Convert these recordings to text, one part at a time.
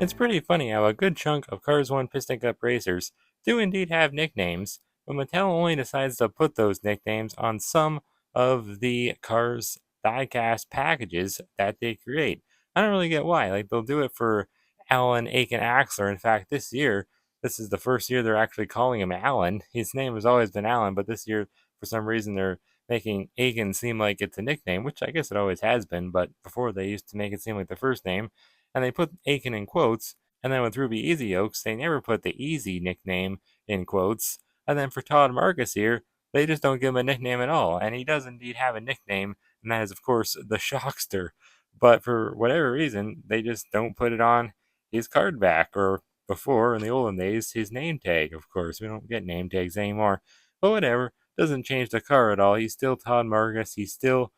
It's pretty funny how a good chunk of Cars 1 Piston Cup racers do indeed have nicknames, but Mattel only decides to put those nicknames on some of the Cars diecast packages that they create. I don't really get why. Like, they'll do it for Alan Aiken Axler. In fact, this year, this is the first year they're actually calling him Alan. His name has always been Alan, but this year, for some reason, they're making Aiken seem like it's a nickname, which I guess it always has been, but before they used to make it seem like the first name, and they put Aiken in quotes. And then with Ruby Easy Oaks, they never put the Easy nickname in quotes. And then for Todd Marcus here, they just don't give him a nickname at all. And he does indeed have a nickname, and that is, of course, the Shockster. But for whatever reason, they just don't put it on his card back, or before, in the olden days, his name tag, of course. We don't get name tags anymore. But whatever, doesn't change the car at all. He's still Todd Marcus. He's still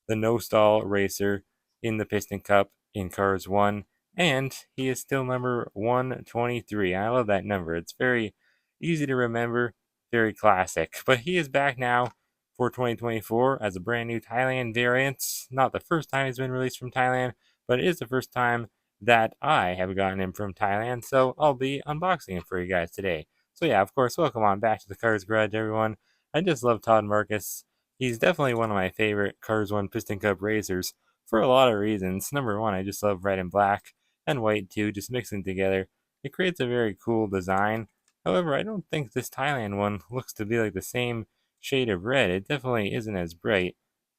the no stall racer in the Piston Cup in Cars 1, and he is still number 123. I love that number. It's very easy to remember, very classic. But he is back now for 2024 as a brand new Thailand variant. Not the first time he's been released from Thailand, but it is the first time that I have gotten him from Thailand, so I'll be unboxing him for you guys today. So yeah, of course, welcome on back to the Cars Garage, everyone. I just love Todd Marcus. He's definitely one of my favorite Cars 1 Piston Cup racers for a lot of reasons. Number one, I just love red and black, and white too, just mixing together. It creates a very cool design. However, I don't think this Thailand one looks to be like the same shade of red. It definitely isn't as bright.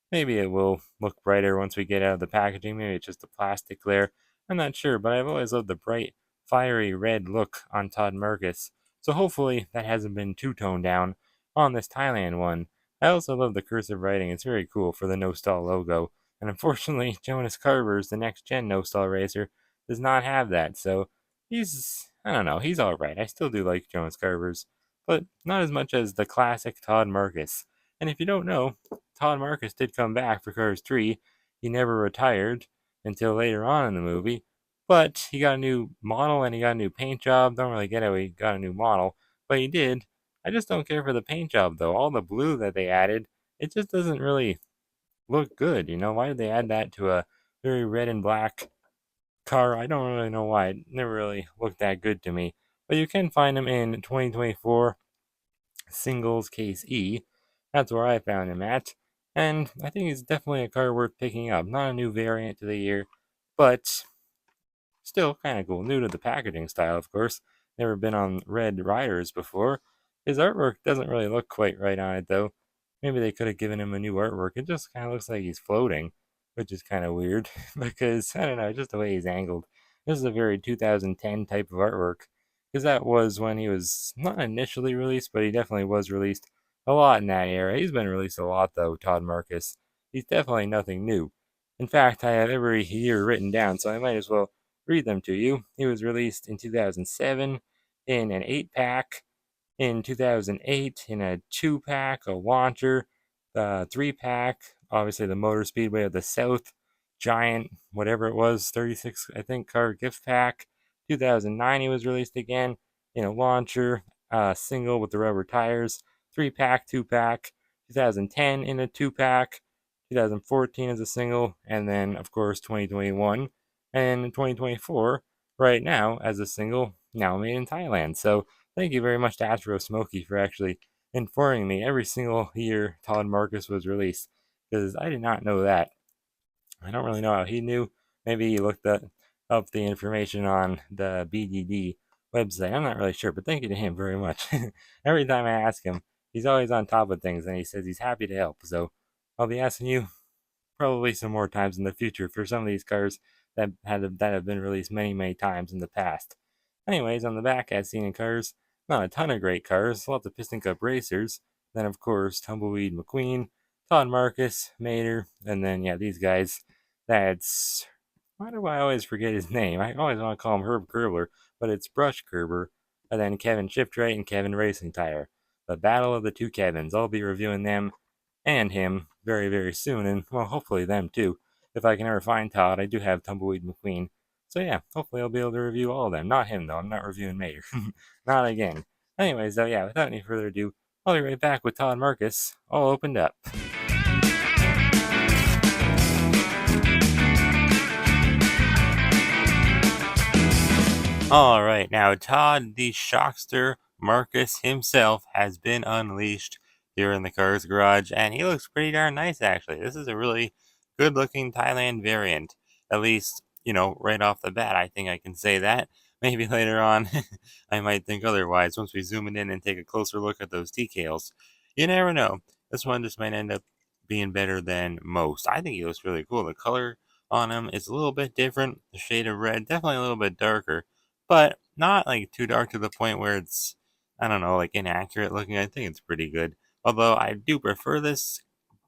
Maybe it will look brighter once we get out of the packaging. Maybe it's just the plastic there. I'm not sure, but I've always loved the bright, fiery red look on Todd Marcus. So hopefully that hasn't been too toned down on this Thailand one. I also love the cursive writing. It's very cool for the No Stall logo. And unfortunately, Jonas Carver's the next gen No Stall racer does not have that. So I don't know, he's alright. I still do like Jonas Carver's, but not as much as the classic Todd Marcus. And if you don't know, Todd Marcus did come back for Cars 3. He never retired until later on in the movie, but he got a new model and he got a new paint job. Don't really get how he got a new model, but he did. I just don't care for the paint job though. All the blue that they added, it just doesn't really look good. Why did they add that to a very red and black car? I don't really know why. It never really looked that good to me. But you can find them in 2024 Singles Case E. That's where I found him at. And I think it's definitely a car worth picking up. Not a new variant to the year, but still kind of cool. New to the packaging style, of course. Never been on Red Riders before. His artwork doesn't really look quite right on it, though. Maybe they could have given him a new artwork. It just kind of looks like he's floating, which is kind of weird because, I don't know, just the way he's angled. This is a very 2010 type of artwork because that was when he was not initially released, but he definitely was released a lot in that era. He's been released a lot, though, Todd Marcus. He's definitely nothing new. In fact, I have every year written down, so I might as well read them to you. He was released in 2007 in an 8-pack, in 2008 in a 2-pack, a launcher, the 3-pack, obviously the Motor Speedway of the South, giant, whatever it was, 36, I think, car gift pack. 2009 he was released again in a launcher, single with the rubber tires, 3-pack, 2-pack. 2010 in a 2-pack. 2014 as a single, and then, of course, 2021 and 2024 right now as a single, now made in Thailand. So thank you very much to Astro Smokey for actually informing me every single year Todd Marcus was released, because I did not know that. I don't really know how he knew. Maybe he looked up the information on the BDD website. I'm not really sure, but thank you to him very much. Every time I ask him, he's always on top of things, and he says he's happy to help. So I'll be asking you probably some more times in the future for some of these cars that have been released many, many times in the past. Anyways, on the back, as seen in cars, not a ton of great cars, lots of Piston Cup racers. Then, of course, Tumbleweed McQueen, Todd Marcus, Mater, and then, yeah, these guys. That's. Why do I always forget his name? I always want to call him Herb Kerbler, but it's Brush Kerber, and then Kevin Shipwright and Kevin Racing Tire. The Battle of the Two Kevins. I'll be reviewing them and him very, very soon, and, well, hopefully them too. If I can ever find Todd, I do have Tumbleweed McQueen. So yeah, hopefully I'll be able to review all of them. Not him, though. I'm not reviewing Mater. Not again. Anyways, though, yeah, without any further ado, I'll be right back with Todd Marcus, all opened up. All right, now Todd the Shockster Marcus himself has been unleashed here in the Cars Garage, and he looks pretty darn nice actually. This is a really good looking Thailand variant. At least, right off the bat, I think I can say that. Maybe later on, I might think otherwise once we zoom it in and take a closer look at those decals. You never know. This one just might end up being better than most. I think he looks really cool. The color on him is a little bit different. The shade of red, definitely a little bit darker, but not like too dark to the point where it's, I don't know, like inaccurate looking. I think it's pretty good. Although I do prefer this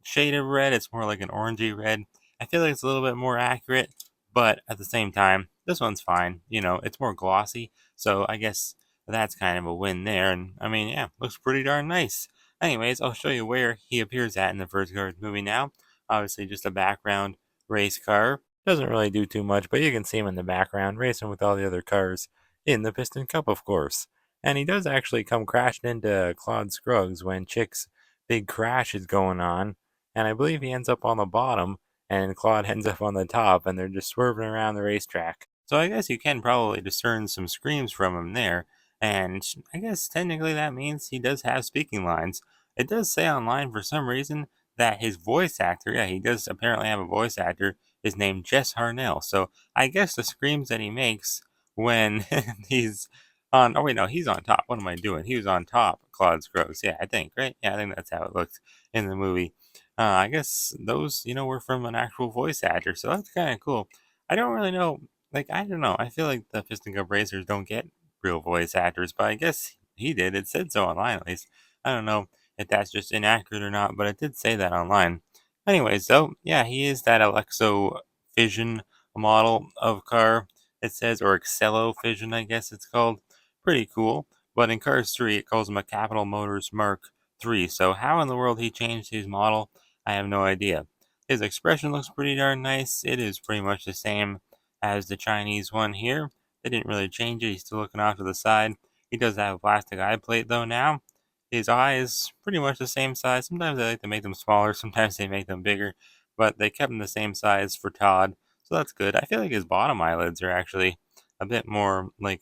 shade of red. It's more like an orangey red. I feel like it's a little bit more accurate, but at the same time, this one's fine. It's more glossy, so I guess that's kind of a win there. And I mean, yeah, looks pretty darn nice. Anyways, I'll show you where he appears at in the first Cars movie now. Obviously, just a background race car. Doesn't really do too much, but you can see him in the background racing with all the other cars in the Piston Cup, of course. And he does actually come crashing into Claude Scruggs when Chick's big crash is going on. And I believe he ends up on the bottom, and Claude ends up on the top, and they're just swerving around the racetrack. So I guess you can probably discern some screams from him there. And I guess technically that means he does have speaking lines. It does say online for some reason that his voice actor, yeah, he does apparently have a voice actor, is named Jess Harnell. So I guess the screams that he makes when he's on, oh wait, no, he's on top. What am I doing? He was on top, Claude Scruggs. Yeah, I think, right? Yeah, I think that's how it looked in the movie. I guess those, were from an actual voice actor. So that's kind of cool. I don't really know. Like, I don't know. I feel like the Piston Cup racers don't get real voice actors, but I guess he did. It said so online, at least. I don't know if that's just inaccurate or not, but it did say that online. Anyways, so yeah, he is that Alexo Fission model of car. It says, or Excello Fission, I guess it's called. Pretty cool. But in Cars 3, it calls him a Capital Motors Mark III. So how in the world he changed his model, I have no idea. His expression looks pretty darn nice. It is pretty much the same as the Chinese one here. They didn't really change it. He's still looking off to the side. He does have a plastic eye plate though now. His eye is pretty much the same size. Sometimes they like to make them smaller, sometimes they make them bigger, but they kept them the same size for Todd, so that's good. I feel like his bottom eyelids are actually a bit more like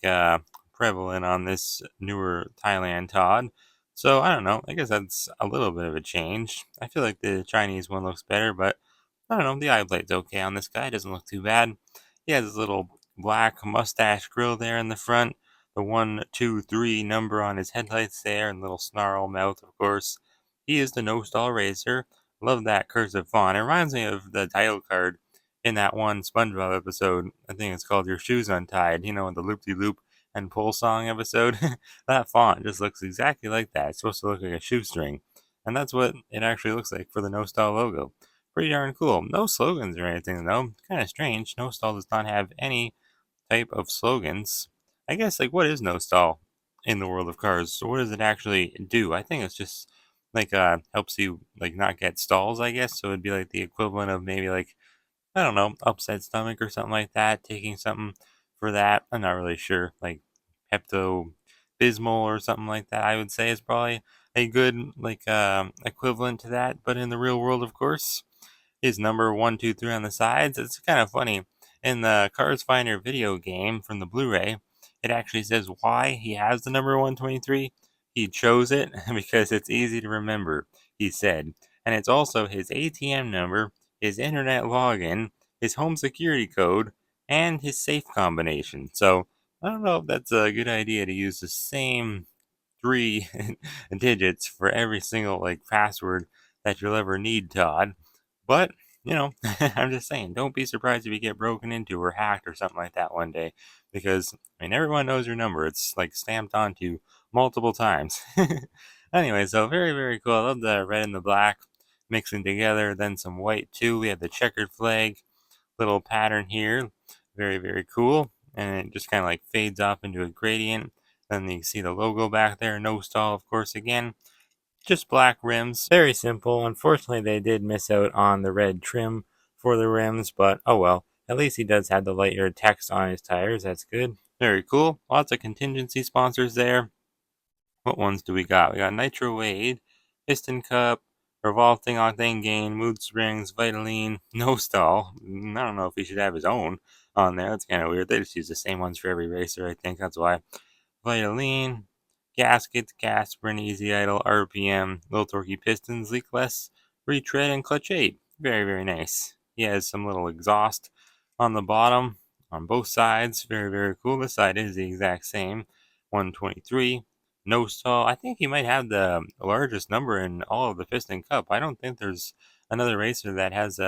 prevalent on this newer Thailand Todd. So I don't know. I guess that's a little bit of a change. I feel like the Chinese one looks better, but I don't know. The eye plate's okay on this guy. It doesn't look too bad. He has his little black mustache grill there in the front, the 1, 2, 3 number on his headlights there, and little snarl mouth, of course. He is the No Stall Racer. Love that cursive font. It reminds me of the title card in that one SpongeBob episode. I think it's called Your Shoes Untied, the loop-de-loop and pull song episode. That font just looks exactly like that. It's supposed to look like a shoestring. And that's what it actually looks like for the No Stall logo. Pretty darn cool. No slogans or anything, though. Kind of strange. No Stall does not have any type of slogans. I guess, like, what is no stall in the world of cars? So what does it actually do? I think it's just like helps you like not get stalls, I guess. So it'd be like the equivalent of maybe like, I don't know, upset stomach or something like that. Taking something for that. I'm not really sure. Like Pepto Bismol or something like that. I would say is probably a good like equivalent to that. But in the real world, of course, his number 1, 2, 3 on the sides. It's kind of funny. In the Cars Finder video game from the Blu-ray, it actually says why he has the number 123. He chose it because it's easy to remember, he said. And it's also his ATM number, his internet login, his home security code, and his safe combination. So I don't know if that's a good idea to use the same 3 digits for every single like password that you'll ever need, Todd. But, I'm just saying, don't be surprised if you get broken into or hacked or something like that one day. Because, I mean, everyone knows your number. It's like stamped onto you multiple times. Anyway, so very, very cool. I love the red and the black mixing together. Then some white too. We have the checkered flag, little pattern here. Very, very cool. And it just kind of like fades off into a gradient. Then you can see the logo back there. No stall, of course, again. Just black rims. Very simple. Unfortunately, they did miss out on the red trim for the rims, but oh well. At least he does have the lighter text on his tires. That's good. Very cool. Lots of contingency sponsors there. What ones do we got? We got Nitro Wade, Piston Cup, revolting octane gain, mood springs, Vitaline, no stall. I don't know if he should have his own on there. That's kind of weird. They just use the same ones for every racer, I think. That's why. Vitaline, gaskets, gas, burn easy idle, RPM, little torquey pistons, leak less, retread, and clutch 8. Very, very nice. He has some little exhaust on the bottom on both sides. Very, very cool. This side is the exact same. 123. No stall. I think he might have the largest number in all of the Piston Cup. I don't think there's another racer that has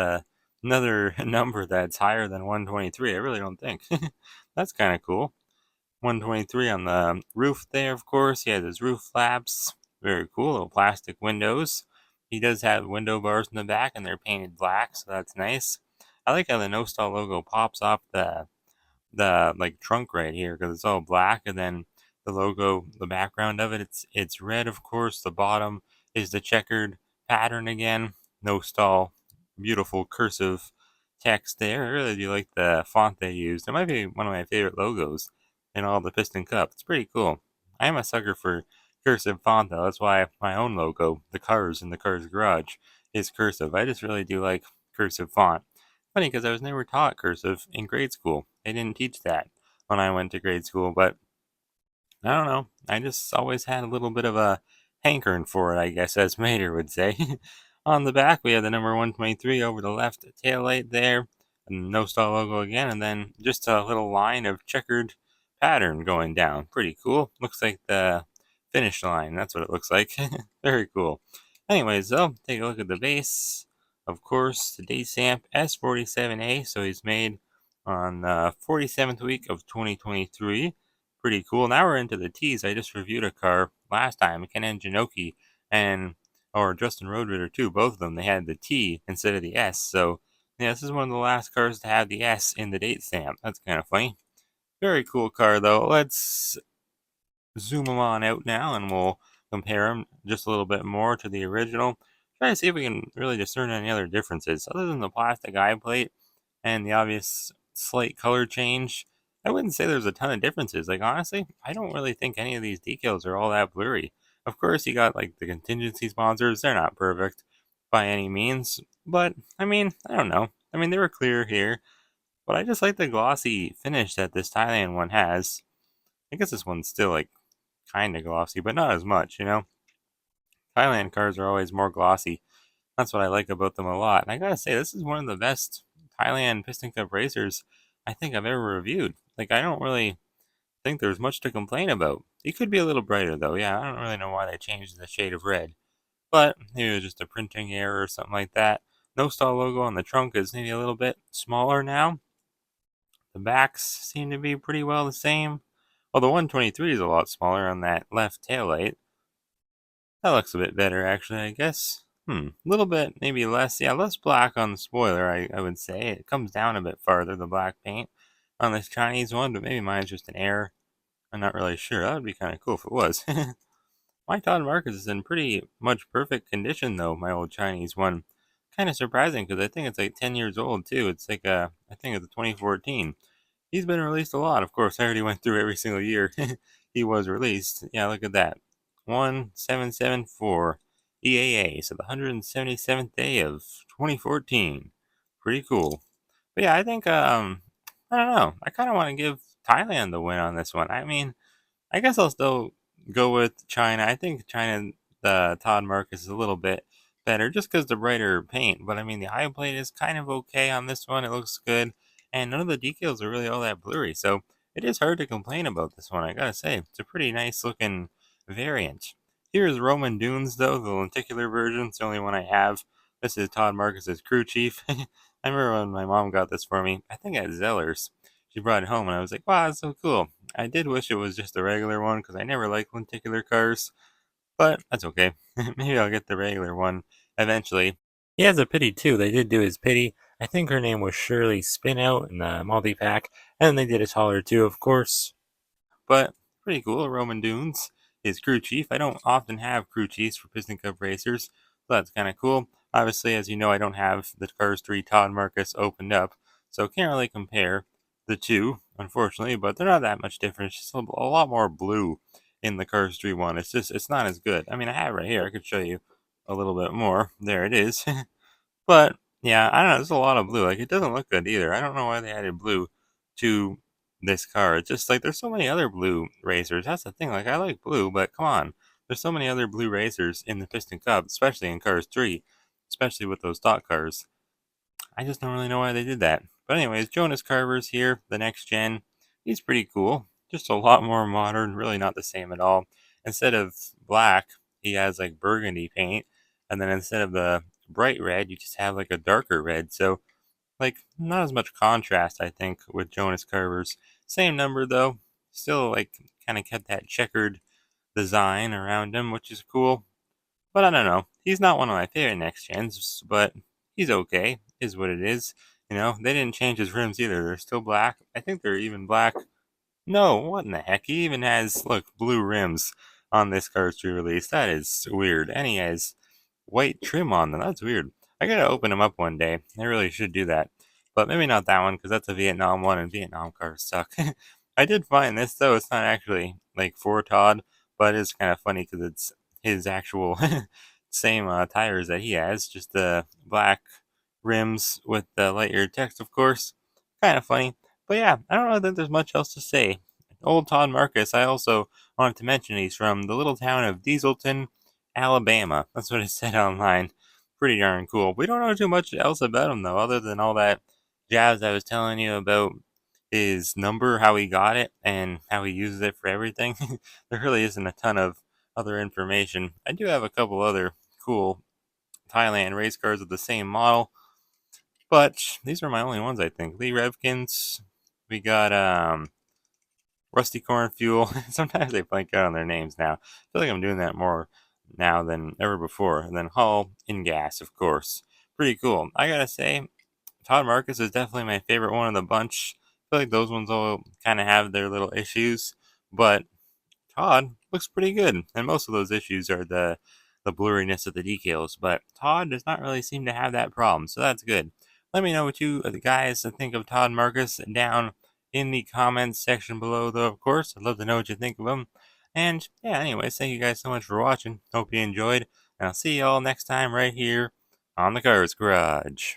another number that's higher than 123. I really don't think. That's kind of cool. 123 on the roof there, of course. He has his roof flaps. Very cool. Little plastic windows. He does have window bars in the back, and they're painted black, so that's nice. I like how the No Stall logo pops off the like trunk right here because it's all black, and then the logo, the background of it's red, of course. The bottom is the checkered pattern again. No Stall, beautiful cursive text there. I really do like the font they used. It might be one of my favorite logos in all the Piston Cup. It's pretty cool. I am a sucker for cursive font though. That's why my own logo, the Cars in the Cars Garage, is cursive. I just really do like cursive font. Funny because I was never taught cursive in grade school. They didn't teach that when I went to grade school, but I don't know. I just always had a little bit of a hankering for it, I guess, as Mater would say. On the back, we have the number 123 over the left tail light there, and No Stall logo again, and then just a little line of checkered pattern going down. Pretty cool. Looks like the finish line. That's what it looks like. Very cool. Anyways, though, take a look at the base. Of course, today's stamp S47A, so he's made on the 47th week of 2023. Pretty cool. Now we're into the T's. I just reviewed a car last time, Ken Janoki and or Justin Roadrunner too. Both of them, they had the T instead of the S. So yeah, this is one of the last cars to have the S in the date stamp. That's kind of funny. Very cool car though. Let's zoom them on out now, and we'll compare them just a little bit more to the original. Try to see if we can really discern any other differences other than the plastic eye plate and the obvious slight color change. I wouldn't say there's a ton of differences. Like honestly, I don't really think any of these decals are all that blurry. Of course, you got like the contingency sponsors. They're not perfect by any means, but I mean, I don't know. I mean, they were clear here, but I just like the glossy finish that this Thailand one has. I guess this one's still like kind of glossy, but not as much, you know? Thailand cars are always more glossy. That's what I like about them a lot. And I gotta say, this is one of the best Thailand Piston Cup racers I think I've ever reviewed. Like, I don't really think there's much to complain about. It could be a little brighter, though. Yeah, I don't really know why they changed the shade of red. But maybe it was just a printing error or something like that. No Stall logo on the trunk is maybe a little bit smaller now. The backs seem to be pretty well the same. Well, the 123 is a lot smaller on that left taillight. That looks a bit better, actually, I guess. A little bit, maybe less, yeah, less black on the spoiler, I would say. It comes down a bit farther, the black paint, on this Chinese one, but maybe mine's just an error. I'm not really sure. That would be kind of cool if it was. My Todd Marcus is in pretty much perfect condition, though, my old Chinese one. Kind of surprising, because I think it's like 10 years old, too. It's like, I think it's 2014. He's been released a lot. Of course, I already went through every single year he was released. Yeah, look at that. 1774 EAA, so the 177th day of 2014. Pretty cool. But yeah, I think I don't know. I kind of want to give Thailand the win on this one. I mean, I guess I'll still go with China. I think China, the Todd Marcus is a little bit better just because the brighter paint. But I mean, the eye plate is kind of okay on this one. It looks good. And none of the decals are really all that blurry. So it is hard to complain about this one, I gotta say. It's a pretty nice looking variant. Here's Roman Dunes, though, the lenticular version. It's the only one I have. This is Todd Marcus's crew chief. I remember when my mom got this for me, I think at Zeller's. She brought it home, and I was like, wow, that's so cool. I did wish it was just a regular one, because I never liked lenticular cars. But that's okay. Maybe I'll get the regular one eventually. He has a pity, too. They did do his pity. I think her name was Shirley Spinout in the multi-pack. And they did a taller, too, of course. But pretty cool. Roman Dunes is crew chief. I don't often have crew chiefs for Piston Cup racers, so that's kind of cool. Obviously, as you know, I don't have the Cars 3 Todd Marcus opened up, so can't really compare the two, unfortunately, but they're not that much different. It's just a lot more blue in the Cars 3 one. It's not as good. I mean, I have it right here. I could show you. a little bit more. There it is. But yeah, I don't know. There's a lot of blue. Like it doesn't look good either. I don't know why they added blue to this car. It's just like there's so many other blue racers. That's the thing. Like I like blue, but come on. There's so many other blue racers in the Piston Cup, especially in Cars 3, especially with those stock cars. I just don't really know why they did that. But anyways, Jonas Carver's here, the next gen. He's pretty cool. Just a lot more modern, really not the same at all. Instead of black, he has like burgundy paint, and then instead of the bright red, you just have like a darker red. So like not as much contrast, I think, with Jonas Carver's. Same number though. Still like kind of kept that checkered design around him, which is cool. But I don't know. He's not one of my favorite next gens, but he's okay. Is what it is. You know, they didn't change his rims either. They're still black. I think they're even black. No, what in the heck? He even has, look, blue rims on this car's re-release. That is weird. And he has white trim on them. That's weird. I gotta open them up one day. I really should do that. But maybe not that one, because that's a Vietnam one, and Vietnam cars suck. I did find this, though. It's not actually, like, for Todd, but it's kind of funny, because it's his actual same tires that he has. Just the black rims with the light year text, of course. Kind of funny. But yeah, I don't know that there's much else to say. Old Todd Marcus, I also wanted to mention he's from the little town of Dieselton, Alabama. That's what it said online. Pretty darn cool. We don't know too much else about him, though, other than all that jazz I was telling you about his number, how he got it, and how he uses it for everything. There really isn't a ton of other information. I do have a couple other cool Thailand race cars of the same model, but these are my only ones, I think. Lee Revkins. We got Rusty Corn Fuel. Sometimes they blank out on their names now. I feel like I'm doing that more now than ever before. And then Hull in Gas, of course. Pretty cool. I gotta say, Todd Marcus is definitely my favorite one of the bunch. I feel like those ones all kind of have their little issues, but Todd looks pretty good, and most of those issues are the blurriness of the decals. But Todd does not really seem to have that problem, so that's good. Let me know what you the guys think of Todd Marcus down in the comments section below, though. Of course, I'd love to know what you think of him. And yeah, anyways, thank you guys so much for watching. Hope you enjoyed, and I'll see you all next time right here on the Cars Garage.